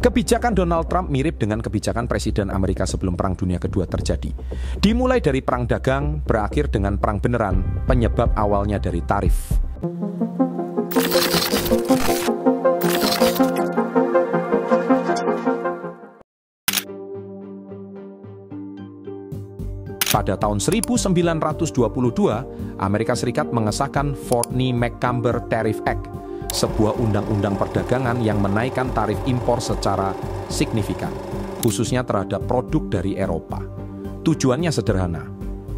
Kebijakan Donald Trump mirip dengan kebijakan Presiden Amerika sebelum Perang Dunia Kedua terjadi. Dimulai dari perang dagang, berakhir dengan perang beneran, penyebab awalnya dari tarif. Pada tahun 1922, Amerika Serikat mengesahkan Fortney-McCumber Tariff Act, sebuah undang-undang perdagangan yang menaikkan tarif impor secara signifikan, khususnya terhadap produk dari Eropa. Tujuannya sederhana,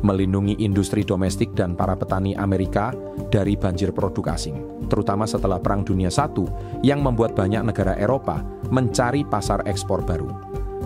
melindungi industri domestik dan para petani Amerika dari banjir produk asing, terutama setelah Perang Dunia I yang membuat banyak negara Eropa mencari pasar ekspor baru.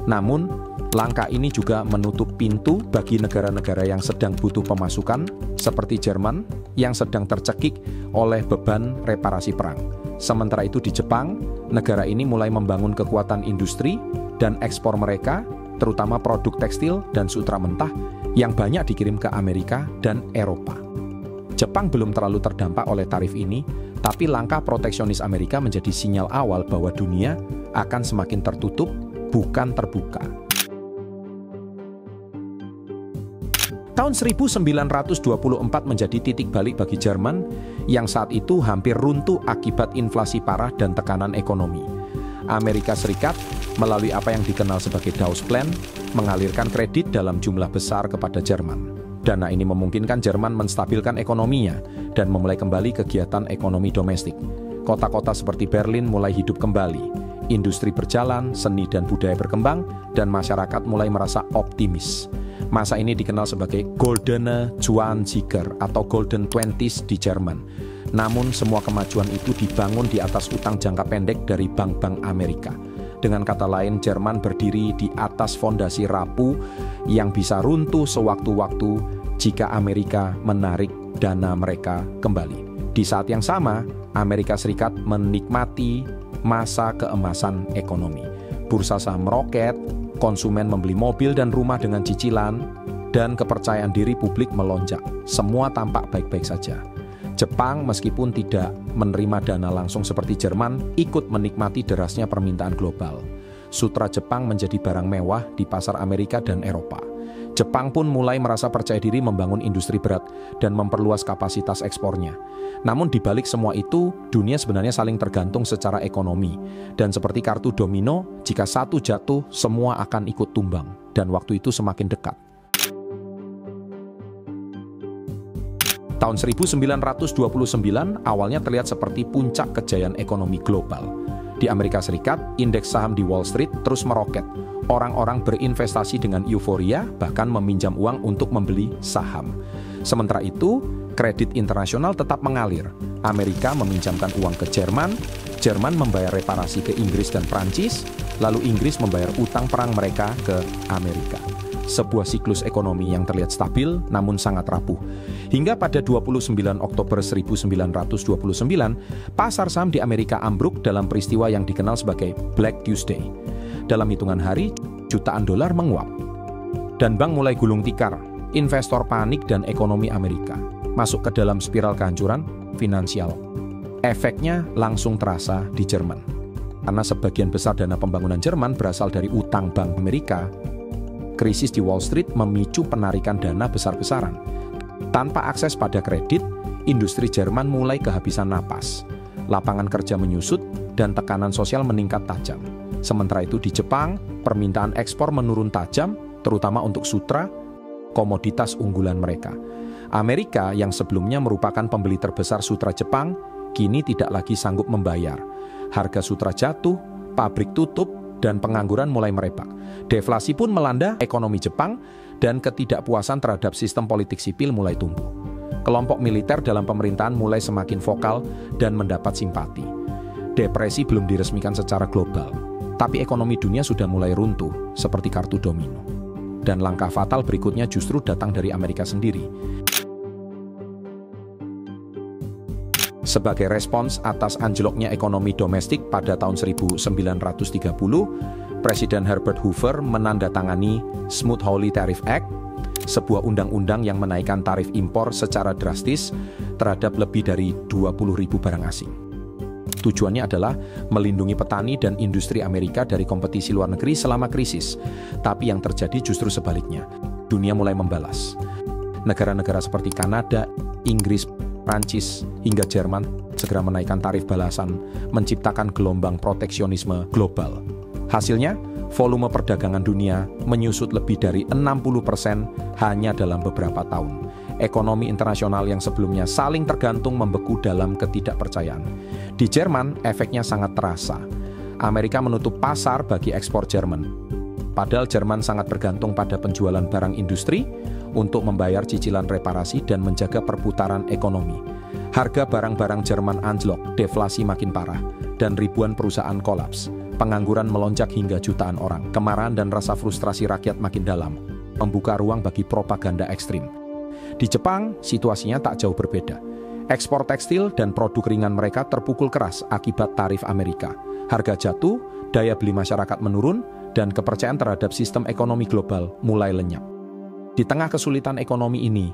Namun, langkah ini juga menutup pintu bagi negara-negara yang sedang butuh pemasukan, seperti Jerman, yang sedang tercekik oleh beban reparasi perang. Sementara itu di Jepang, negara ini mulai membangun kekuatan industri dan ekspor mereka, terutama produk tekstil dan sutra mentah, yang banyak dikirim ke Amerika dan Eropa. Jepang belum terlalu terdampak oleh tarif ini, tapi langkah proteksionis Amerika menjadi sinyal awal bahwa dunia akan semakin tertutup, bukan terbuka. Tahun 1924 menjadi titik balik bagi Jerman yang saat itu hampir runtuh akibat inflasi parah dan tekanan ekonomi. Amerika Serikat melalui apa yang dikenal sebagai Dawes Plan mengalirkan kredit dalam jumlah besar kepada Jerman. Dana ini memungkinkan Jerman menstabilkan ekonominya dan memulai kembali kegiatan ekonomi domestik. Kota-kota seperti Berlin mulai hidup kembali. Industri berjalan, seni dan budaya berkembang, dan masyarakat mulai merasa optimis. Masa ini dikenal sebagai Goldene Zwanziger atau Golden Twenties di Jerman. Namun semua kemajuan itu dibangun di atas utang jangka pendek dari bank-bank Amerika. Dengan kata lain, Jerman berdiri di atas fondasi rapuh yang bisa runtuh sewaktu-waktu jika Amerika menarik dana mereka kembali. Di saat yang sama, Amerika Serikat menikmati masa keemasan ekonomi. Bursa saham meroket, konsumen membeli mobil dan rumah dengan cicilan, dan kepercayaan diri publik melonjak. Semua tampak baik-baik saja. Jepang meskipun tidak menerima dana langsung seperti Jerman, ikut menikmati derasnya permintaan global. Sutra Jepang menjadi barang mewah di pasar Amerika dan Eropa. Jepang pun mulai merasa percaya diri membangun industri berat dan memperluas kapasitas ekspornya. Namun di balik semua itu, dunia sebenarnya saling tergantung secara ekonomi. Dan seperti kartu domino, jika satu jatuh, semua akan ikut tumbang. Dan waktu itu semakin dekat. Tahun 1929 awalnya terlihat seperti puncak kejayaan ekonomi global. Di Amerika Serikat, indeks saham di Wall Street terus meroket. Orang-orang berinvestasi dengan euforia, bahkan meminjam uang untuk membeli saham. Sementara itu, kredit internasional tetap mengalir. Amerika meminjamkan uang ke Jerman, Jerman membayar reparasi ke Inggris dan Prancis, lalu Inggris membayar utang perang mereka ke Amerika. Sebuah siklus ekonomi yang terlihat stabil namun sangat rapuh. Hingga pada 29 Oktober 1929, pasar saham di Amerika ambruk dalam peristiwa yang dikenal sebagai Black Tuesday. Dalam hitungan hari, jutaan dolar menguap. Dan bank mulai gulung tikar, investor panik dan ekonomi Amerika masuk ke dalam spiral kehancuran finansial. Efeknya langsung terasa di Jerman. Karena sebagian besar dana pembangunan Jerman berasal dari utang bank Amerika, krisis di Wall Street memicu penarikan dana besar-besaran. Tanpa akses pada kredit, industri Jerman mulai kehabisan napas. Lapangan kerja menyusut dan tekanan sosial meningkat tajam. Sementara itu di Jepang, permintaan ekspor menurun tajam, terutama untuk sutra, komoditas unggulan mereka. Amerika yang sebelumnya merupakan pembeli terbesar sutra Jepang, kini tidak lagi sanggup membayar. Harga sutra jatuh, pabrik tutup, dan pengangguran mulai merebak. Deflasi pun melanda ekonomi Jepang dan ketidakpuasan terhadap sistem politik sipil mulai tumbuh. Kelompok militer dalam pemerintahan mulai semakin vokal dan mendapat simpati. Depresi belum diresmikan secara global, tapi ekonomi dunia sudah mulai runtuh seperti kartu domino. Dan langkah fatal berikutnya justru datang dari Amerika sendiri. Sebagai respons atas anjloknya ekonomi domestik pada tahun 1930, Presiden Herbert Hoover menandatangani Smoot-Hawley Tariff Act, sebuah undang-undang yang menaikkan tarif impor secara drastis terhadap lebih dari 20.000 barang asing. Tujuannya adalah melindungi petani dan industri Amerika dari kompetisi luar negeri selama krisis. Tapi yang terjadi justru sebaliknya. Dunia mulai membalas. Negara-negara seperti Kanada, Inggris, Prancis, hingga Jerman segera menaikkan tarif balasan, menciptakan gelombang proteksionisme global. Hasilnya, volume perdagangan dunia menyusut lebih dari 60% hanya dalam beberapa tahun. Ekonomi internasional yang sebelumnya saling tergantung membeku dalam ketidakpercayaan. Di Jerman, efeknya sangat terasa. Amerika menutup pasar bagi ekspor Jerman. Padahal Jerman sangat bergantung pada penjualan barang industri untuk membayar cicilan reparasi dan menjaga perputaran ekonomi. Harga barang-barang Jerman anjlok, deflasi makin parah, dan ribuan perusahaan kolaps. Pengangguran melonjak hingga jutaan orang. Kemarahan dan rasa frustrasi rakyat makin dalam, membuka ruang bagi propaganda ekstrim. Di Jepang, situasinya tak jauh berbeda. Ekspor tekstil dan produk ringan mereka terpukul keras akibat tarif Amerika. Harga jatuh, daya beli masyarakat menurun, dan kepercayaan terhadap sistem ekonomi global mulai lenyap. Di tengah kesulitan ekonomi ini,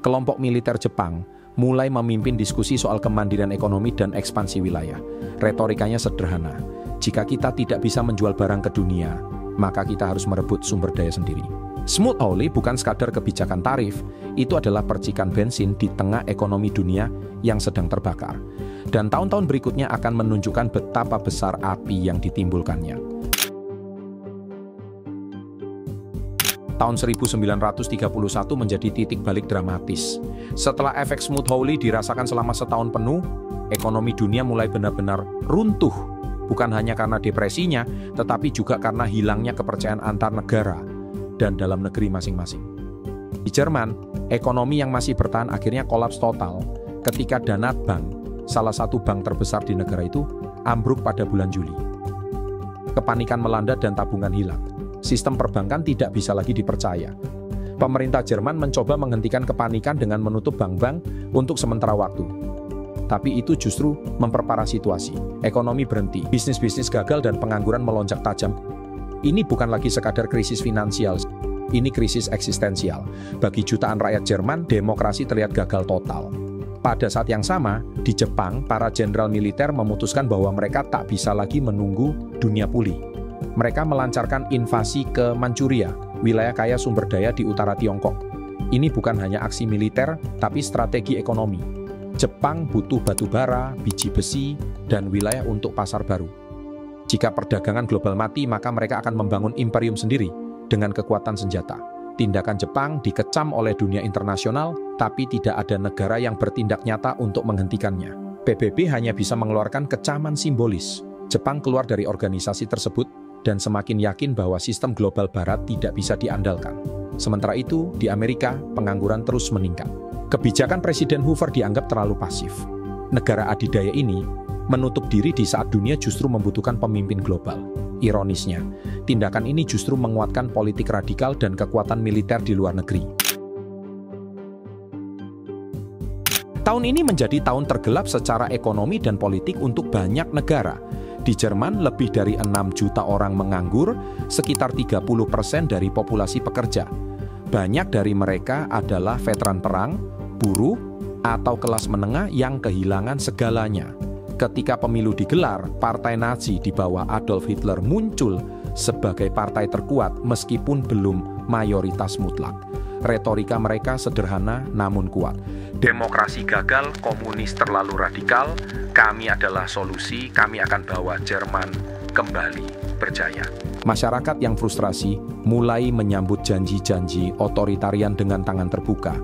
kelompok militer Jepang mulai memimpin diskusi soal kemandirian ekonomi dan ekspansi wilayah. Retorikanya sederhana. Jika kita tidak bisa menjual barang ke dunia, maka kita harus merebut sumber daya sendiri. Smoot-Hawley bukan sekadar kebijakan tarif, itu adalah percikan bensin di tengah ekonomi dunia yang sedang terbakar. Dan tahun-tahun berikutnya akan menunjukkan betapa besar api yang ditimbulkannya. Tahun 1931 menjadi titik balik dramatis. Setelah efek Smoot-Hawley dirasakan selama setahun penuh, ekonomi dunia mulai benar-benar runtuh. Bukan hanya karena depresinya, tetapi juga karena hilangnya kepercayaan antar negara dan dalam negeri masing-masing. Di Jerman, ekonomi yang masih bertahan akhirnya kolaps total ketika Danat Bank, salah satu bank terbesar di negara itu, ambruk pada bulan Juli. Kepanikan melanda dan tabungan hilang. Sistem perbankan tidak bisa lagi dipercaya. Pemerintah Jerman mencoba menghentikan kepanikan dengan menutup bank-bank untuk sementara waktu. Tapi itu justru memperparah situasi. Ekonomi berhenti, bisnis-bisnis gagal dan pengangguran melonjak tajam. Ini bukan lagi sekadar krisis finansial, ini krisis eksistensial. Bagi jutaan rakyat Jerman, demokrasi terlihat gagal total. Pada saat yang sama, di Jepang, para jenderal militer memutuskan bahwa mereka tak bisa lagi menunggu dunia pulih. Mereka melancarkan invasi ke Manchuria, wilayah kaya sumber daya di utara Tiongkok. Ini bukan hanya aksi militer, tapi strategi ekonomi. Jepang butuh batu bara, biji besi, dan wilayah untuk pasar baru. Jika perdagangan global mati, maka mereka akan membangun imperium sendiri dengan kekuatan senjata. Tindakan Jepang dikecam oleh dunia internasional, tapi tidak ada negara yang bertindak nyata untuk menghentikannya. PBB hanya bisa mengeluarkan kecaman simbolis. Jepang keluar dari organisasi tersebut dan semakin yakin bahwa sistem global barat tidak bisa diandalkan. Sementara itu, di Amerika, pengangguran terus meningkat. Kebijakan Presiden Hoover dianggap terlalu pasif. Negara adidaya ini menutup diri di saat dunia justru membutuhkan pemimpin global. Ironisnya, tindakan ini justru menguatkan politik radikal dan kekuatan militer di luar negeri. Tahun ini menjadi tahun tergelap secara ekonomi dan politik untuk banyak negara. Di Jerman, lebih dari 6 juta orang menganggur, sekitar 30% dari populasi pekerja. Banyak dari mereka adalah veteran perang, buruh, atau kelas menengah yang kehilangan segalanya. Ketika pemilu digelar, Partai Nazi di bawah Adolf Hitler muncul sebagai partai terkuat meskipun belum mayoritas mutlak. Retorika mereka sederhana namun kuat. Demokrasi gagal, komunis terlalu radikal, kami adalah solusi, kami akan bawa Jerman kembali berjaya. Masyarakat yang frustrasi mulai menyambut janji-janji otoritarian dengan tangan terbuka.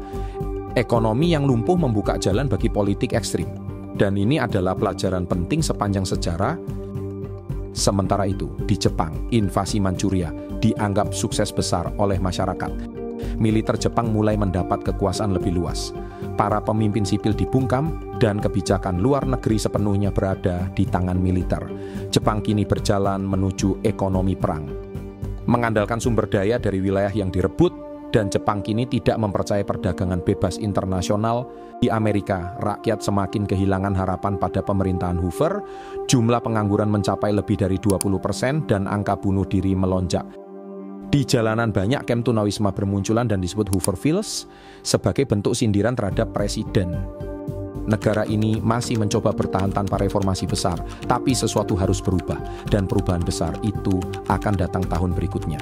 Ekonomi yang lumpuh membuka jalan bagi politik ekstrim. Dan ini adalah pelajaran penting sepanjang sejarah. Sementara itu, di Jepang, invasi Manchuria dianggap sukses besar oleh masyarakat. Militer Jepang mulai mendapat kekuasaan lebih luas. Para pemimpin sipil dibungkam dan kebijakan luar negeri sepenuhnya berada di tangan militer. Jepang kini berjalan menuju ekonomi perang. Mengandalkan sumber daya dari wilayah yang direbut, dan Jepang kini tidak mempercayai perdagangan bebas internasional. Di Amerika, rakyat semakin kehilangan harapan pada pemerintahan Hoover, jumlah pengangguran mencapai lebih dari 20% dan angka bunuh diri melonjak. Di jalanan banyak kamp tunawisma bermunculan dan disebut Hoovervilles sebagai bentuk sindiran terhadap presiden. Negara ini masih mencoba bertahan tanpa reformasi besar, tapi sesuatu harus berubah, dan perubahan besar itu akan datang tahun berikutnya.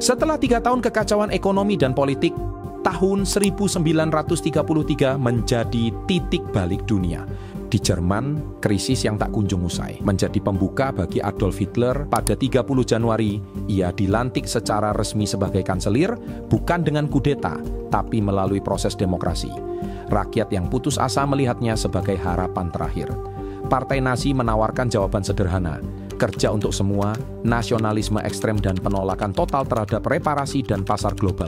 Setelah 3 tahun kekacauan ekonomi dan politik, tahun 1933 menjadi titik balik dunia. Di Jerman, krisis yang tak kunjung usai menjadi pembuka bagi Adolf Hitler. Pada 30 Januari, ia dilantik secara resmi sebagai kanselir, bukan dengan kudeta, tapi melalui proses demokrasi. Rakyat yang putus asa melihatnya sebagai harapan terakhir. Partai Nazi menawarkan jawaban sederhana, kerja untuk semua, nasionalisme ekstrem dan penolakan total terhadap reparasi dan pasar global.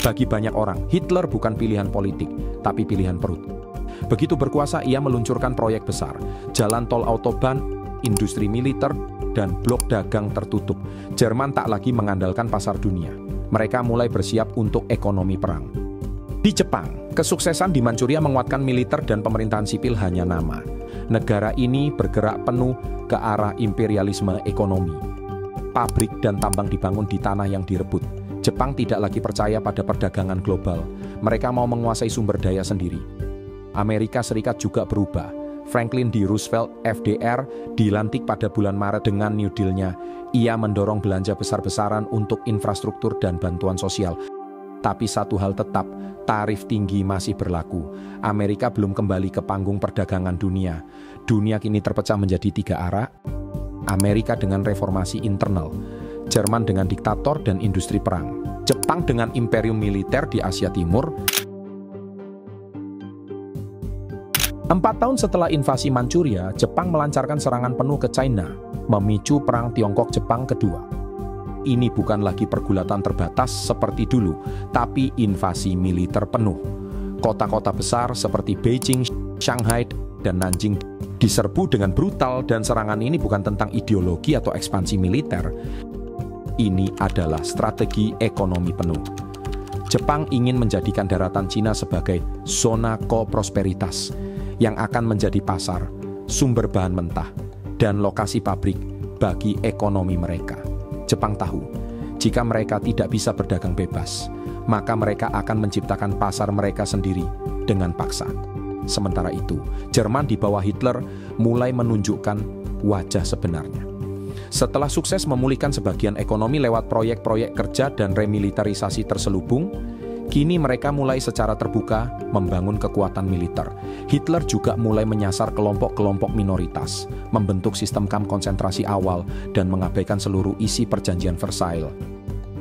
Bagi banyak orang, Hitler bukan pilihan politik, tapi pilihan perut. Begitu berkuasa, ia meluncurkan proyek besar, jalan tol autoban, industri militer, dan blok dagang tertutup. Jerman tak lagi mengandalkan pasar dunia. Mereka mulai bersiap untuk ekonomi perang. Di Jepang, kesuksesan di Manchuria menguatkan militer dan pemerintahan sipil hanya nama. Negara ini bergerak penuh ke arah imperialisme ekonomi. Pabrik dan tambang dibangun di tanah yang direbut. Jepang tidak lagi percaya pada perdagangan global. Mereka mau menguasai sumber daya sendiri. Amerika Serikat juga berubah. Franklin D. Roosevelt, FDR, dilantik pada bulan Maret dengan New Deal-nya. Ia mendorong belanja besar-besaran untuk infrastruktur dan bantuan sosial. Tapi satu hal tetap, tarif tinggi masih berlaku. Amerika belum kembali ke panggung perdagangan dunia. Dunia kini terpecah menjadi 3 arah. Amerika dengan reformasi internal, Jerman dengan diktator dan industri perang, Jepang dengan imperium militer di Asia Timur. 4 tahun setelah invasi Manchuria, Jepang melancarkan serangan penuh ke China, memicu Perang Tiongkok-Jepang kedua. Ini bukan lagi pergulatan terbatas seperti dulu, tapi invasi militer penuh. Kota-kota besar seperti Beijing, Shanghai, dan Nanjing diserbu dengan brutal, dan serangan ini bukan tentang ideologi atau ekspansi militer. Ini adalah strategi ekonomi penuh. Jepang ingin menjadikan daratan Cina sebagai zona koprosperitas yang akan menjadi pasar, sumber bahan mentah, dan lokasi pabrik bagi ekonomi mereka. Jepang tahu, jika mereka tidak bisa berdagang bebas, maka mereka akan menciptakan pasar mereka sendiri dengan paksa. Sementara itu, Jerman di bawah Hitler mulai menunjukkan wajah sebenarnya. Setelah sukses memulihkan sebagian ekonomi lewat proyek-proyek kerja dan remilitarisasi terselubung, kini mereka mulai secara terbuka membangun kekuatan militer. Hitler juga mulai menyasar kelompok-kelompok minoritas, membentuk sistem kamp konsentrasi awal, dan mengabaikan seluruh isi perjanjian Versailles.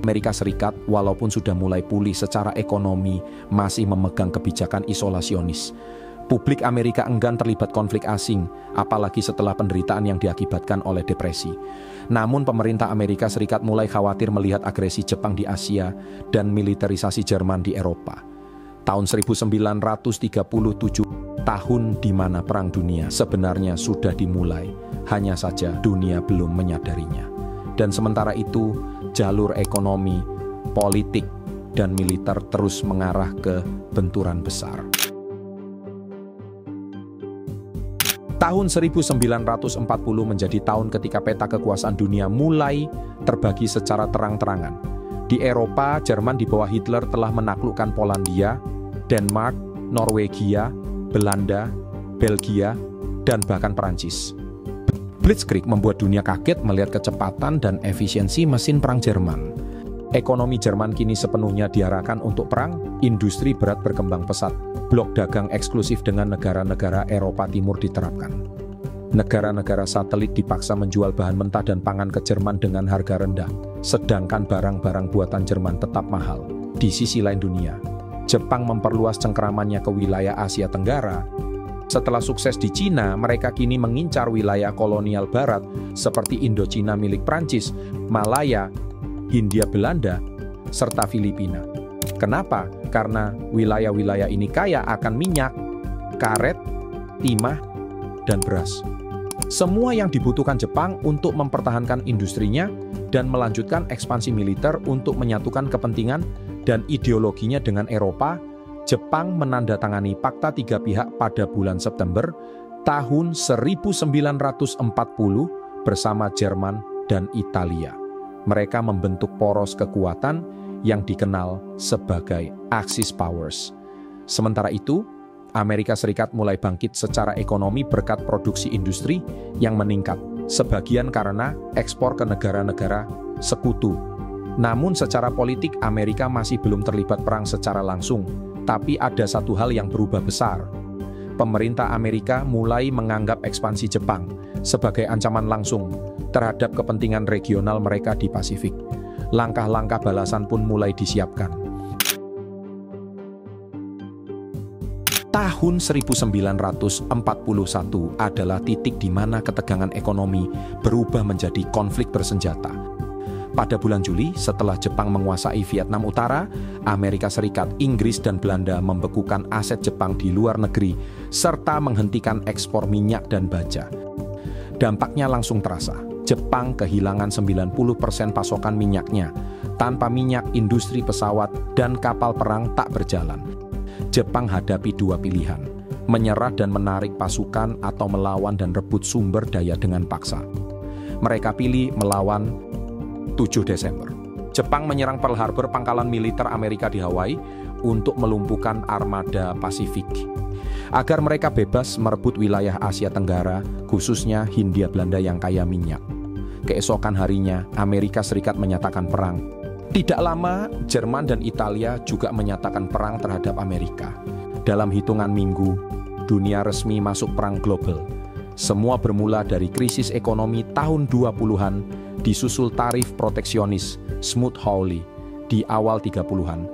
Amerika Serikat, walaupun sudah mulai pulih secara ekonomi, masih memegang kebijakan isolasionis. Publik Amerika enggan terlibat konflik asing, apalagi setelah penderitaan yang diakibatkan oleh depresi. Namun pemerintah Amerika Serikat mulai khawatir melihat agresi Jepang di Asia dan militerisasi Jerman di Eropa. Tahun 1937, tahun di mana Perang Dunia sebenarnya sudah dimulai, hanya saja dunia belum menyadarinya. Dan sementara itu, jalur ekonomi, politik, dan militer terus mengarah ke benturan besar. Tahun 1940 menjadi tahun ketika peta kekuasaan dunia mulai terbagi secara terang-terangan. Di Eropa, Jerman di bawah Hitler telah menaklukkan Polandia, Denmark, Norwegia, Belanda, Belgia, dan bahkan Perancis. Blitzkrieg membuat dunia kaget melihat kecepatan dan efisiensi mesin perang Jerman. Ekonomi Jerman kini sepenuhnya diarahkan untuk perang, industri berat berkembang pesat, blok dagang eksklusif dengan negara-negara Eropa Timur diterapkan. Negara-negara satelit dipaksa menjual bahan mentah dan pangan ke Jerman dengan harga rendah, sedangkan barang-barang buatan Jerman tetap mahal. Di sisi lain dunia, Jepang memperluas cengkeramannya ke wilayah Asia Tenggara. Setelah sukses di Cina, mereka kini mengincar wilayah kolonial barat seperti Indochina milik Prancis, Malaya, Hindia Belanda, serta Filipina. Kenapa? Karena wilayah-wilayah ini kaya akan minyak, karet, timah, dan beras. Semua yang dibutuhkan Jepang untuk mempertahankan industrinya dan melanjutkan ekspansi militer untuk menyatukan kepentingan dan ideologinya dengan Eropa. Jepang menandatangani Pakta 3 pihak pada bulan September tahun 1940 bersama Jerman dan Italia. Mereka membentuk poros kekuatan yang dikenal sebagai Axis Powers. Sementara itu, Amerika Serikat mulai bangkit secara ekonomi berkat produksi industri yang meningkat, sebagian karena ekspor ke negara-negara sekutu. Namun secara politik Amerika masih belum terlibat perang secara langsung, tapi ada satu hal yang berubah besar. Pemerintah Amerika mulai menganggap ekspansi Jepang sebagai ancaman langsung terhadap kepentingan regional mereka di Pasifik. Langkah-langkah balasan pun mulai disiapkan. Tahun 1941 adalah titik di mana ketegangan ekonomi berubah menjadi konflik bersenjata. Pada bulan Juli, setelah Jepang menguasai Vietnam Utara, Amerika Serikat, Inggris, dan Belanda membekukan aset Jepang di luar negeri, serta menghentikan ekspor minyak dan baja. Dampaknya langsung terasa. Jepang kehilangan 90% pasokan minyaknya. Tanpa minyak, industri pesawat dan kapal perang tak berjalan. Jepang hadapi dua pilihan, menyerah dan menarik pasukan atau melawan dan rebut sumber daya dengan paksa. Mereka pilih melawan. 7 Desember. Jepang menyerang Pearl Harbor, pangkalan militer Amerika di Hawaii, untuk melumpuhkan armada Pasifik. Agar mereka bebas merebut wilayah Asia Tenggara, khususnya Hindia Belanda yang kaya minyak. Keesokan harinya, Amerika Serikat menyatakan perang. Tidak lama, Jerman dan Italia juga menyatakan perang terhadap Amerika. Dalam hitungan minggu, dunia resmi masuk perang global. Semua bermula dari krisis ekonomi tahun 20-an, disusul tarif proteksionis Smoot-Hawley di awal 30-an,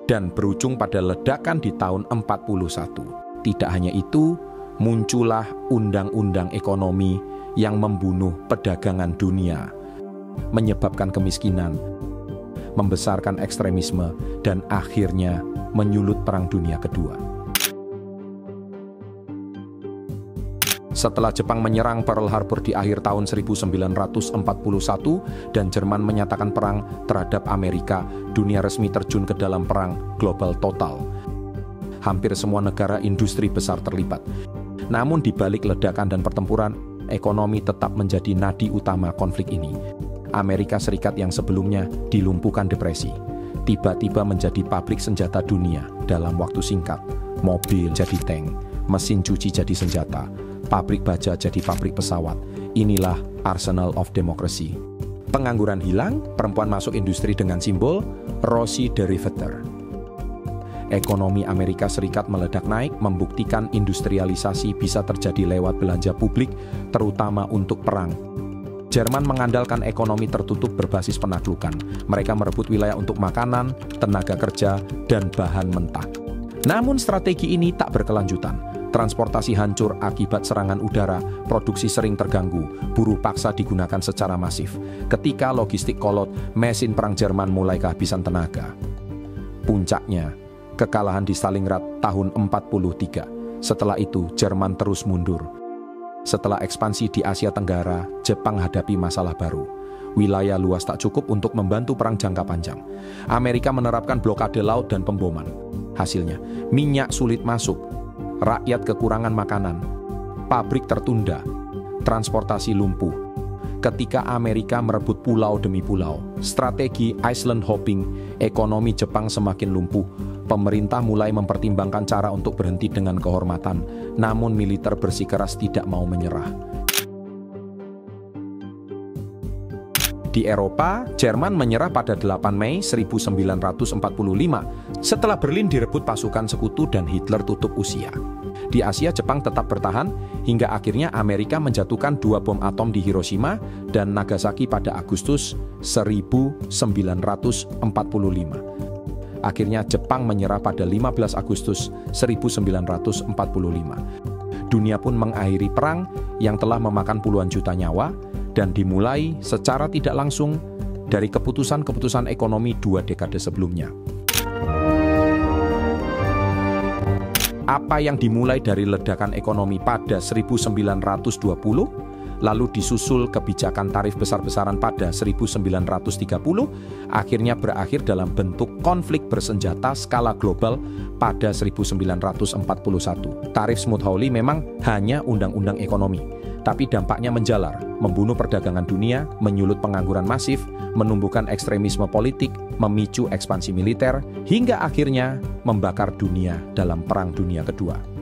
dan berujung pada ledakan di tahun 41. Tidak hanya itu, muncullah undang-undang ekonomi yang membunuh perdagangan dunia, menyebabkan kemiskinan, membesarkan ekstremisme, dan akhirnya menyulut Perang Dunia Kedua. Setelah Jepang menyerang Pearl Harbor di akhir tahun 1941 dan Jerman menyatakan perang terhadap Amerika, dunia resmi terjun ke dalam perang global total. Hampir semua negara industri besar terlibat. Namun di balik ledakan dan pertempuran, ekonomi tetap menjadi nadi utama konflik ini. Amerika Serikat yang sebelumnya dilumpuhkan depresi, tiba-tiba menjadi pabrik senjata dunia dalam waktu singkat. Mobil jadi tank, mesin cuci jadi senjata, pabrik baja jadi pabrik pesawat. Inilah arsenal of democracy. Pengangguran hilang, perempuan masuk industri dengan simbol Rosie the Riveter. Ekonomi Amerika Serikat meledak naik, membuktikan industrialisasi bisa terjadi lewat belanja publik, terutama untuk perang. Jerman mengandalkan ekonomi tertutup berbasis penaklukan. Mereka merebut wilayah untuk makanan, tenaga kerja, dan bahan mentah. Namun strategi ini tak berkelanjutan. Transportasi hancur akibat serangan udara, produksi sering terganggu, buruh paksa digunakan secara masif. Ketika logistik kolot, mesin perang Jerman mulai kehabisan tenaga. Puncaknya, kekalahan di Stalingrad tahun 43. Setelah itu, Jerman terus mundur. Setelah ekspansi di Asia Tenggara, Jepang hadapi masalah baru. Wilayah luas tak cukup untuk membantu perang jangka panjang. Amerika menerapkan blokade laut dan pemboman. Hasilnya, minyak sulit masuk, rakyat kekurangan makanan, pabrik tertunda, transportasi lumpuh. Ketika Amerika merebut pulau demi pulau, strategi island hopping, ekonomi Jepang semakin lumpuh. Pemerintah mulai mempertimbangkan cara untuk berhenti dengan kehormatan, namun militer bersikeras tidak mau menyerah. Di Eropa, Jerman menyerah pada 8 Mei 1945 setelah Berlin direbut pasukan sekutu dan Hitler tutup usia. Di Asia, Jepang tetap bertahan hingga akhirnya Amerika menjatuhkan 2 bom atom di Hiroshima dan Nagasaki pada Agustus 1945. Akhirnya Jepang menyerah pada 15 Agustus 1945. Dunia pun mengakhiri perang yang telah memakan puluhan juta nyawa dan dimulai secara tidak langsung dari keputusan-keputusan ekonomi 2 dekade sebelumnya. Apa yang dimulai dari ledakan ekonomi pada 1920, lalu disusul kebijakan tarif besar-besaran pada 1930, akhirnya berakhir dalam bentuk konflik bersenjata skala global pada 1941. Tarif Smoot-Hawley memang hanya undang-undang ekonomi, Tapi dampaknya menjalar, membunuh perdagangan dunia, menyulut pengangguran masif, menumbuhkan ekstremisme politik, memicu ekspansi militer, hingga akhirnya membakar dunia dalam Perang Dunia Kedua.